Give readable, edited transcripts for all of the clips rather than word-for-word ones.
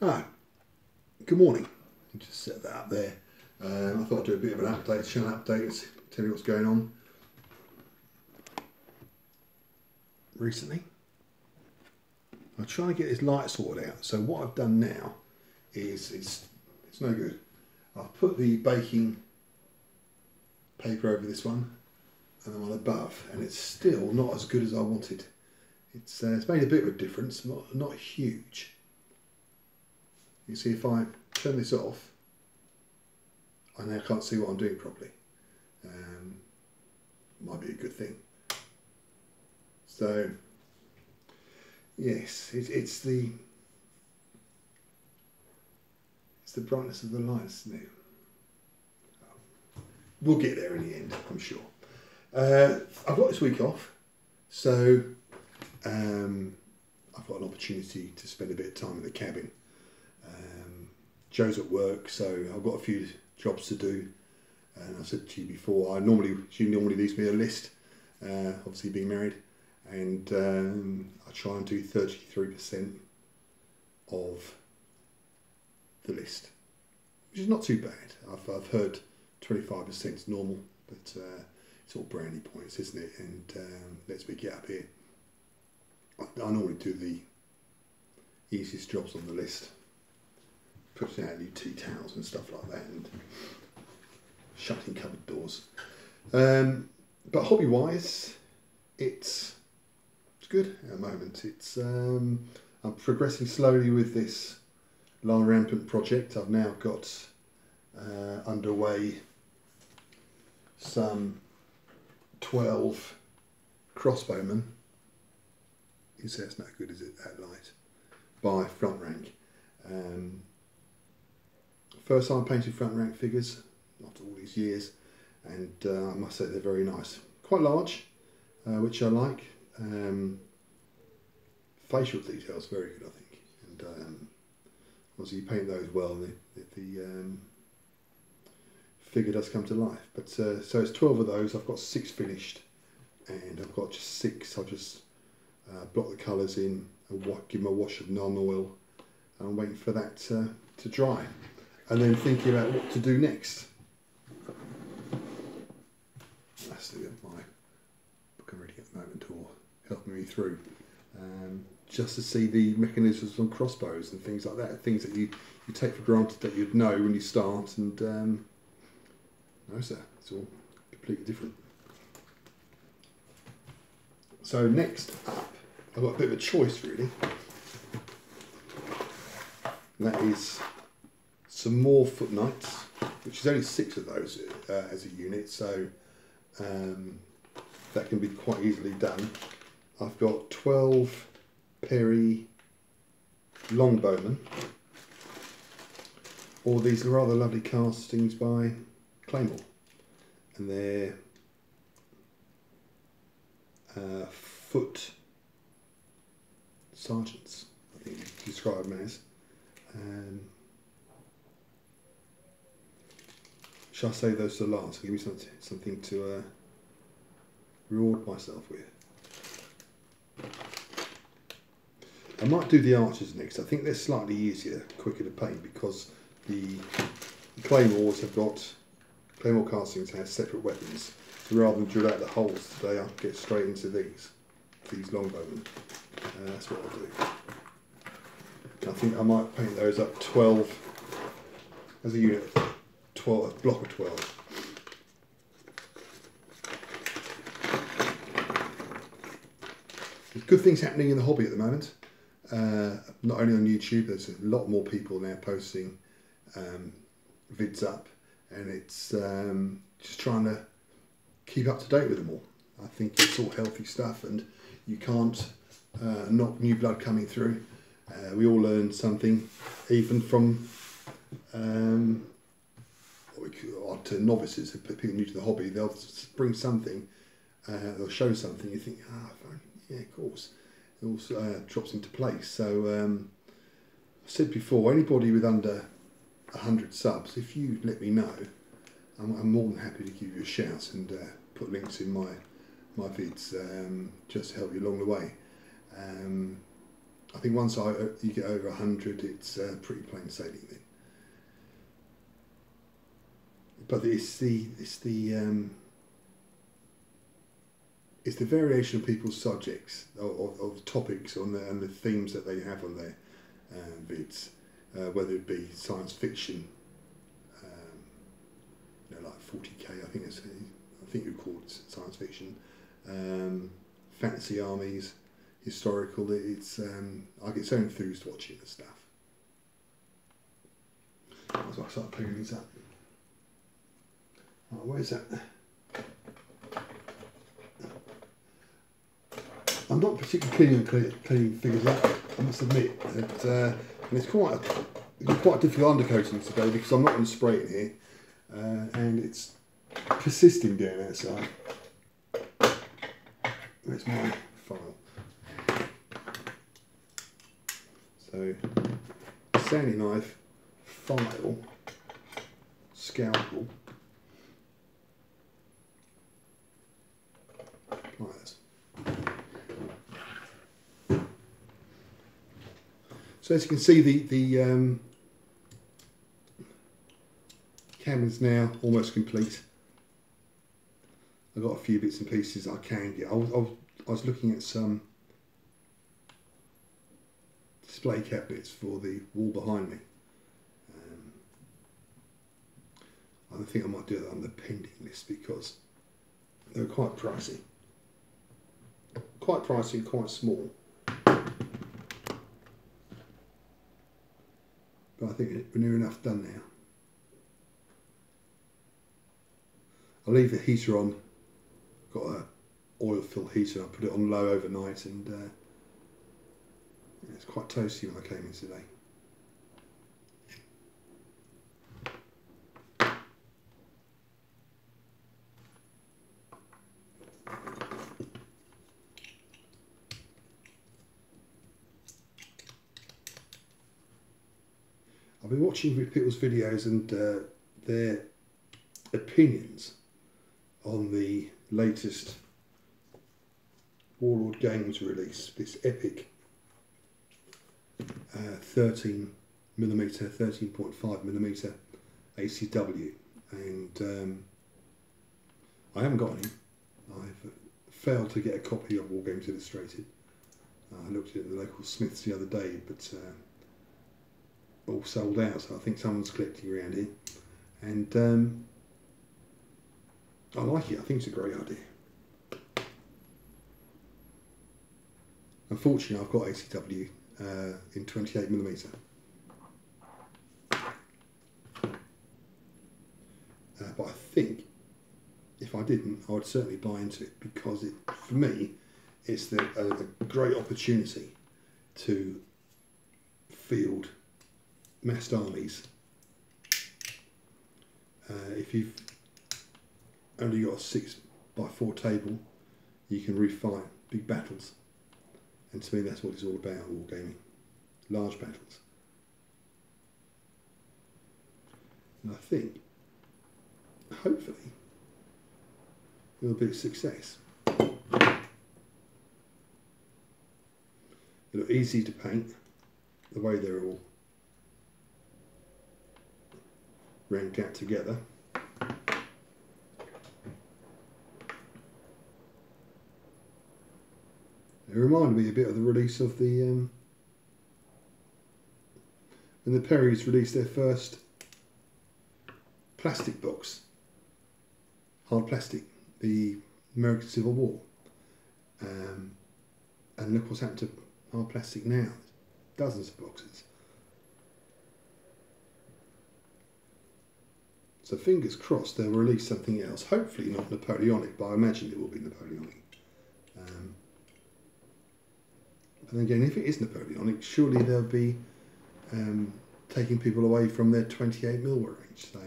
Ah, good morning. Just set that up there. I thought I'd do a bit of an update, channel update, tell you what's going on recently. I'm trying to get this light sorted out. So what I've done now is it's no good. I've put the baking paper over this one and the one above, and it's still not as good as I wanted. It's made a bit of a difference, not huge. You see, if I turn this off, I now can't see what I'm doing properly. Might be a good thing. So, yes, it's the brightness of the lights, isn't it? We'll get there in the end, I'm sure. I've got this week off, so I've got an opportunity to spend a bit of time in the cabin. Joe's at work, so I've got a few jobs to do, and I said to you before, she normally leaves me a list, obviously being married, and I try and do 33% of the list, which is not too bad. I've heard 25% is normal, but it's all brownie points, isn't it? And let's get up here. I normally do the easiest jobs on the list, putting out new tea towels and stuff like that, and shutting cupboard doors. But hobby-wise, it's good at the moment. I'm progressing slowly with this long rampant project. I've now got underway some 12 crossbowmen. You say it's not good, is it, that light? By Front Rank. First time I painted Front Rank figures, after all these years, and I must say they're very nice. Quite large, which I like. Facial details, very good, I think. And obviously you paint those well, the figure does come to life. But so it's 12 of those. I've got 6 finished, and I've got just 6. I'll just block the colours in and give them a wash of non-oil, and I'm waiting for that to dry, and then thinking about what to do next. That's my book I'm reading at the moment, or helping me through, just to see the mechanisms on crossbows and things like that, things that you take for granted that you'd know when you start, and no sir, it's all completely different. So next up, I've got a bit of a choice really. And that is some more Foot Knights, which is only 6 of those as a unit, so that can be quite easily done. I've got 12 Perry Longbowmen, or these rather lovely castings by Claymore, and they're foot sergeants, I think you describe them as. Shall I say those to last? Give me something to reward myself with. I might do the archers next. I think they're slightly easier, quicker to paint, because the Claymores have got, Claymore castings have separate weapons. So rather than drill out the holes today, I'll get straight into these longbowmen. That's what I'll do. I think I might paint those up 12 as a unit, a block of 12. There's good things happening in the hobby at the moment. Not only on YouTube, there's a lot more people now posting vids up, and it's just trying to keep up to date with them all. I think it's all healthy stuff, and you can't knock new blood coming through. We all learn something, even from what we call to novices, people new to the hobby. They'll bring something, they'll show something. You think, yeah, of course, it all drops into place. So I said before, anybody with under 100 subs, if you let me know, I'm more than happy to give you a shout and put links in my vids, just to help you along the way. I think once you get over 100, it's pretty plain sailing then. But it's the variation of people's subjects of topics and the themes that they have on their vids, whether it be science fiction, like 40k. I think you call it science fiction, fantasy armies, historical. It's I get so enthused watching the stuff. So I start picking these up. Oh, where's that? I'm not particularly keen on cleaning figures up, I must admit. And it's quite difficult undercoating today because I'm not going to spray it here, and it's persisting down outside. Where's my file? So, sanding knife, file, scalpel, pliers. So as you can see, the cabin's now almost complete. I've got a few bits and pieces I can get. I was looking at some display cabinets for the wall behind me. I think I might do that on the pending list because they're quite pricey. Quite pricey and quite small. But I think we're near enough done now. I'll leave the heater on. Got a oil-filled heater. I put it on low overnight, and it's quite toasty when I came in today. I've been watching people's videos and their opinions on the latest Warlord Games release, this epic 13mm, 13.5mm ACW, and I haven't got any. I've failed to get a copy of War Games Illustrated. I looked at it at the local Smiths the other day, but all sold out, so I think someone's collecting around here, and I like it. I think it's a great idea. Unfortunately, I've got ACW in 28mm, but I think if I didn't, I would certainly buy into it because for me, it's a great opportunity to field massed armies. If you've only got a 6x4 table, you can refight big battles, and to me that's what it's all about, wargaming. Large battles. And I think, hopefully, it'll be a success. It'll be easy to paint, the way they're all ranked out together. It reminded me a bit of the release of the when the Perrys released their first plastic box, hard plastic, the American Civil War, and look what's happened to hard plastic now. Dozens of boxes. So fingers crossed they'll release something else. Hopefully not Napoleonic, but I imagine it will be Napoleonic. And again, if it is Napoleonic, surely they'll be taking people away from their 28mm range. So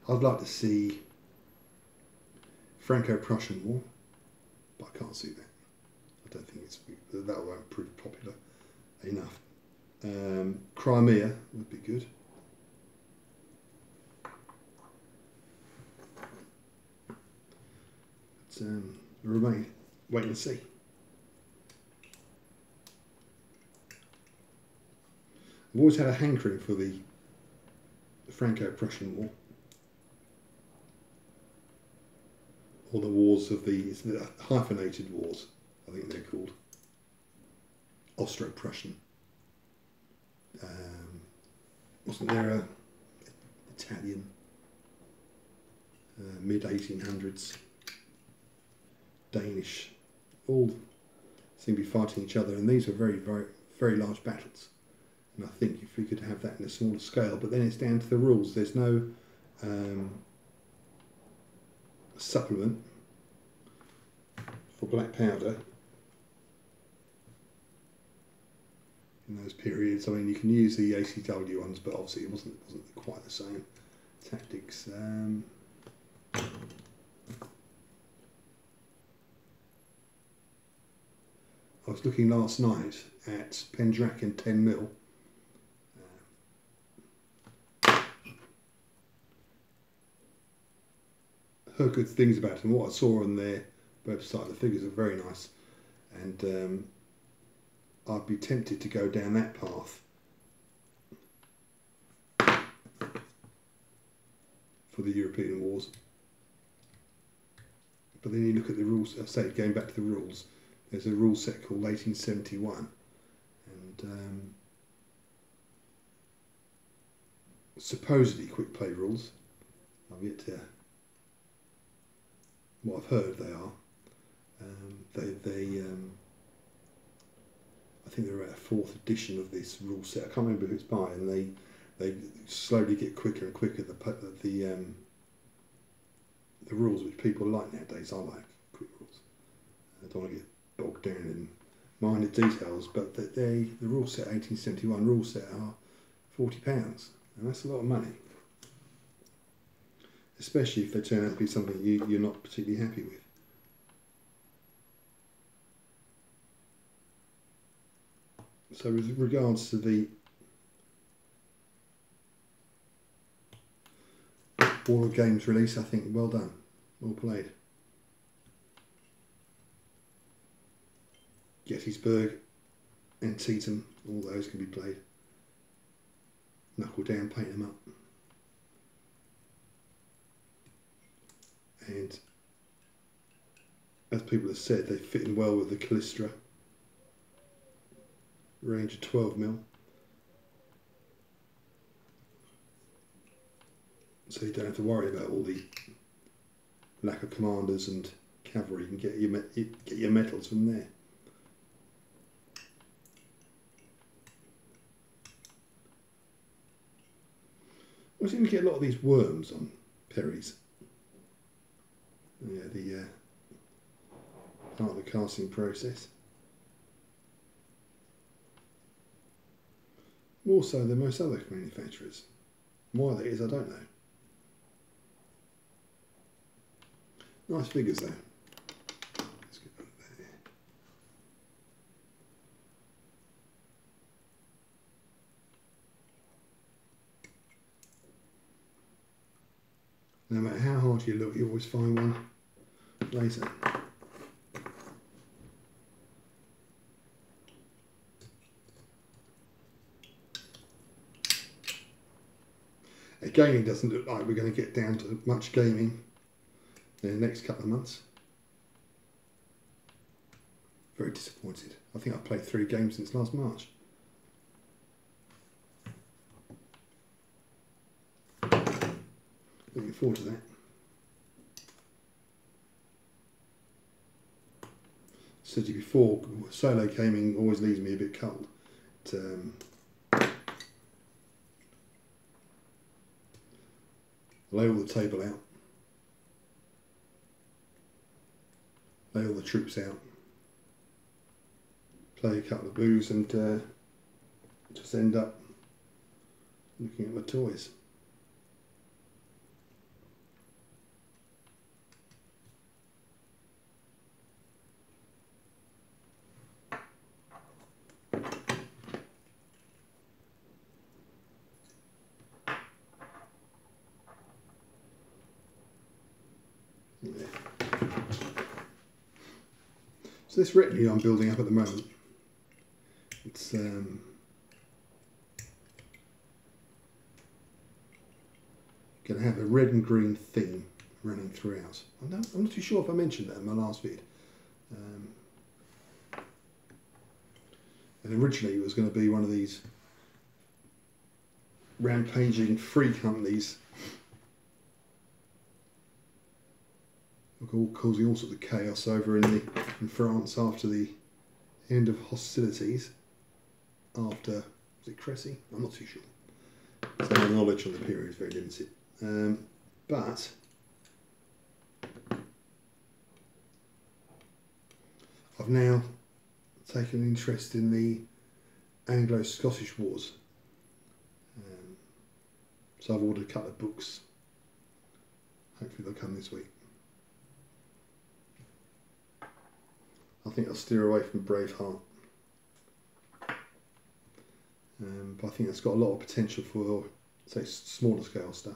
I'd like to see Franco-Prussian War, but I can't see that. I don't think that won't prove popular enough. Crimea would be good. But remain, wait and see. I've always had a hankering for the Franco-Prussian War, or the wars of the hyphenated wars, I think they're called. Austro-Prussian. Wasn't there a Italian mid-1800s, Danish, all seem to be fighting each other, and these were very, very, very large battles. And I think if we could have that in a smaller scale, but then it's down to the rules. There's no supplement for black powder in those periods. I mean, you can use the ACW ones, but obviously it wasn't quite the same tactics. I was looking last night at Pendragon 10mm. Heard good things about it, and what I saw on their website, the figures are very nice, and I'd be tempted to go down that path for the European wars. But then you look at the rules, I say, going back to the rules, there's a rule set called 1871, and supposedly quick play rules. I've yet to, what I've heard they are. I think they're at a 4th edition of this rule set. I can't remember who it's by, and they slowly get quicker and quicker. The rules which people like nowadays. I like quick rules. I don't want to get bogged down in minor details, but the rule set 1871 rule set are £40, and that's a lot of money, especially if they turn out to be something you're not particularly happy with. So with regards to the War of Games release, I think well done, well played. Gettysburg, Antietam, all those can be played. Knuckle down, paint them up. And as people have said, they fit in well with the Callistra. Range of 12mm. So you don't have to worry about all the lack of commanders and cavalry. You can get your metals from there. I seem to get a lot of these worms on Perry's. Yeah, the part of the casting process. More so than most other manufacturers. Why that is, I don't know. Nice figures though. Let's get that there. No matter how hard you look, you always find one later. Gaming doesn't look like we're going to get down to much gaming in the next couple of months. Very disappointed. I think I've played 3 games since last March. Looking forward to that. Said to you before, solo gaming always leaves me a bit cold. Lay all the table out, lay all the troops out, play a couple of booze, and just end up looking at my toys. So this retinue I'm building up at the moment, it's going to have a red and green theme running throughout. I'm not too sure if I mentioned that in my last vid. And originally it was going to be one of these rampaging free companies all causing all sorts of chaos over in France after the end of hostilities. After, was it Cressy? I'm not too sure. So my knowledge on the period is very limited. But I've now taken an interest in the Anglo-Scottish Wars. So I've ordered a couple of books. Hopefully they'll come this week. I think I'll steer away from Braveheart. But I think it's got a lot of potential for, say, smaller scale stuff.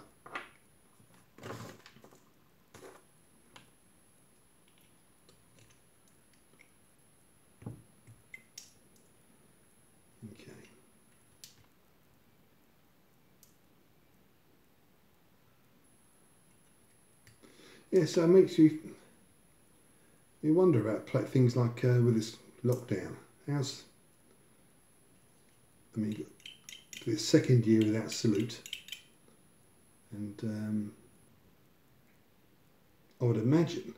Okay. Yeah, so it makes you wonder about things like with this lockdown. I mean, the second year without Salute, and I would imagine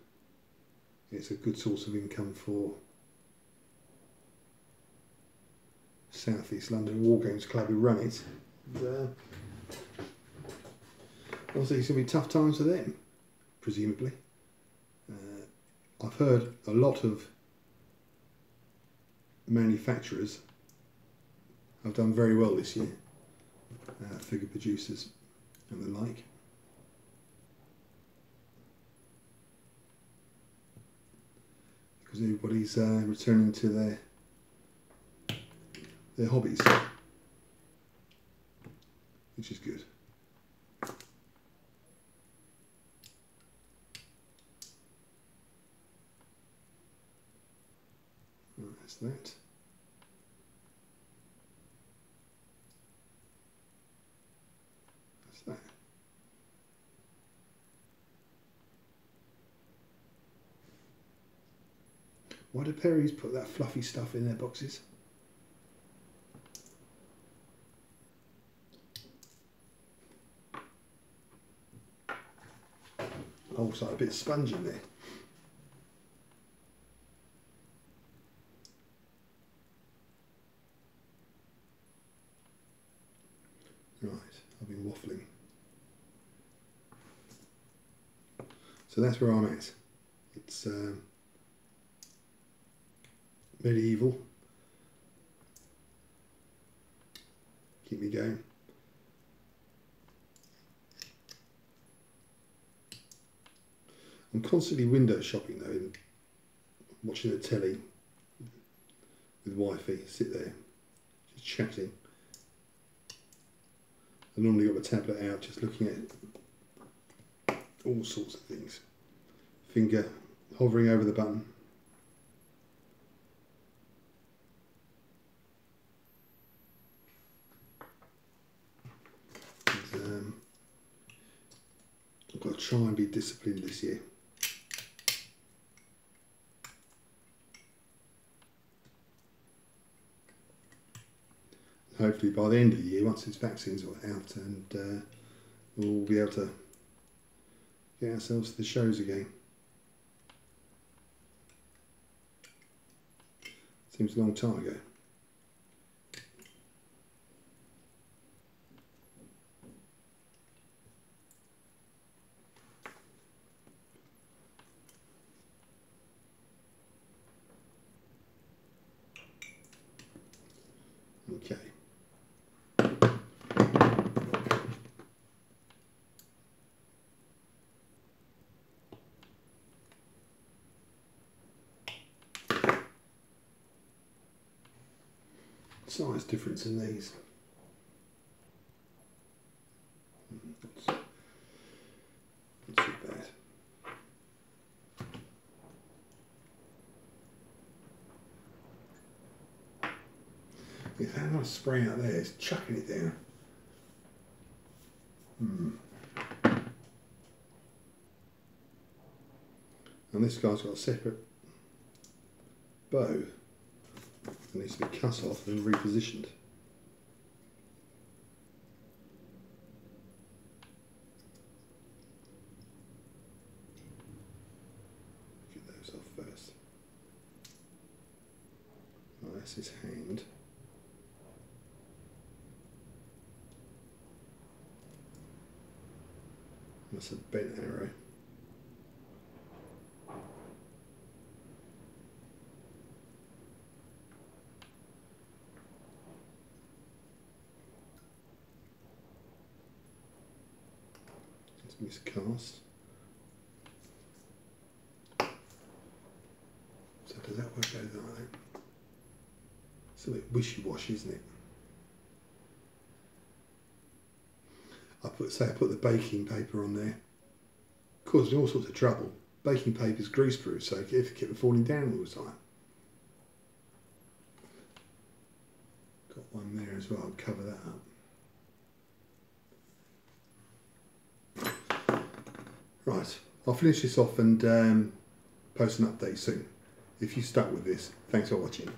it's a good source of income for South East London War Games Club who run it. And, obviously it's going to be tough times for them, presumably. I've heard a lot of manufacturers have done very well this year, figure producers and the like. Because everybody's returning to their hobbies, which is good. Right, that's that. That's that. Why do Perry's put that fluffy stuff in their boxes? Oh, it's like a bit of sponge in there. Right, I've been waffling. So that's where I'm at. It's medieval. Keep me going. I'm constantly window shopping though, and watching the telly with Wi-Fi, sit there, just chatting. I normally got the tablet out, just looking at all sorts of things. Finger hovering over the button. And, I've got to try and be disciplined this year. Hopefully by the end of the year, once these vaccines are out, and we'll be able to get ourselves to the shows again. Seems a long time ago. Okay. Size difference in these. Not too bad. If I have a spray out there, it's chucking it down. And this guy's got a separate bow that needs to be cut off and repositioned. Get those off first. Right, that's his hand. That's a bent arrow. Miscast. So does that work out like that? It's a bit wishy-washy, isn't it? I put the baking paper on there. Causes me all sorts of trouble. Baking paper is greaseproof, so if it kept falling down all the time. Got one there as well. I'll cover that up. Right, I'll finish this off and post an update soon. If you stuck with this, thanks for watching.